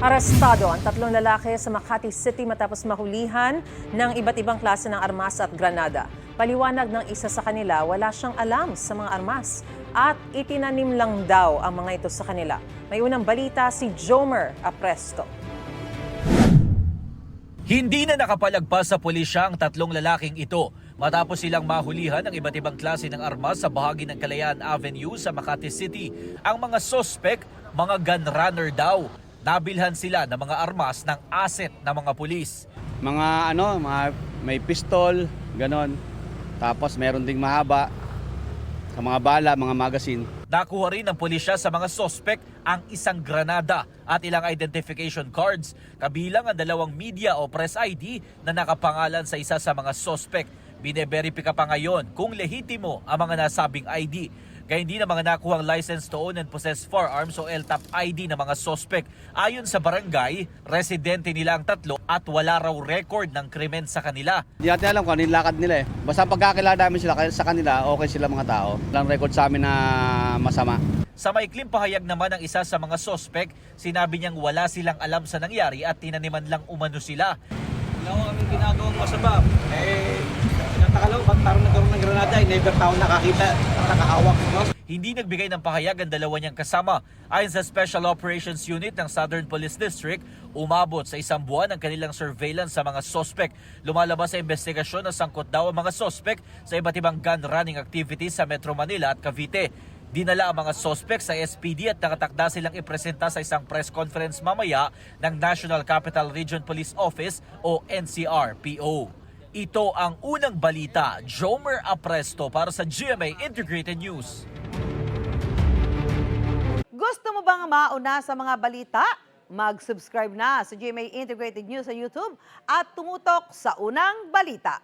Arestado ang tatlong lalaki sa Makati City matapos mahulihan ng iba't ibang klase ng armas at granada. Paliwanag ng isa sa kanila, wala siyang alam sa mga armas at itinanim lang daw ang mga ito sa kanila. May unang balita si Jomer Apresto. Hindi na nakapalagpas sa pulisya ang tatlong lalaking ito matapos silang mahulihan ng iba't ibang klase ng armas sa bahagi ng Kalayaan Avenue sa Makati City. Ang mga sospek, mga gun runner daw. Nabilhan sila ng mga armas ng asset ng mga pulis. Mga may pistol, ganon. Tapos meron ding mahaba sa mga bala, mga magasin. Nakuha rin ng pulisya sa mga sospek ang isang granada at ilang identification cards, kabilang ang 2 media o press ID na nakapangalan sa isa sa mga sospek. Bine-verify pa ngayon kung lehitimo ang mga nasabing ID. Kaya hindi na mga nakuhang license to own and possess firearms o LTAP ID na mga sospek. Ayon sa barangay, residente nila ang tatlo at wala raw record ng krimen sa kanila. Hindi natin alam kung ano yung lakad nila eh. Basta pagkakilala namin sila sa kanila, okay sila mga tao. Walang record sa amin na masama. Sa maikling pahayag naman ng isa sa mga sospek, sinabi niyang wala silang alam sa nangyari at tinaniman lang umano sila. Wala ko kaming ginagawang masama. Nataka lang, ba't parang nagkaroon ng granada? Never tao nakakita at nakahawak. No? Hindi nagbigay ng pahayag ang dalawa niyang kasama. Ayon sa Special Operations Unit ng Southern Police District, umabot sa 1 buwan ang kanilang surveillance sa mga sospek. Lumalabas sa investigasyon na sangkot daw ang mga sospek sa iba't ibang gun running activities sa Metro Manila at Cavite. Dinala ang mga sospek sa SPD at nakatakda silang ipresenta sa isang press conference mamaya ng National Capital Region Police Office o NCR-PO. Ito ang unang balita. Jomer Apresto para sa GMA Integrated News. Gusto mo bang mauna sa mga balita? Mag-subscribe na sa GMA Integrated News sa YouTube at tumutok sa unang balita.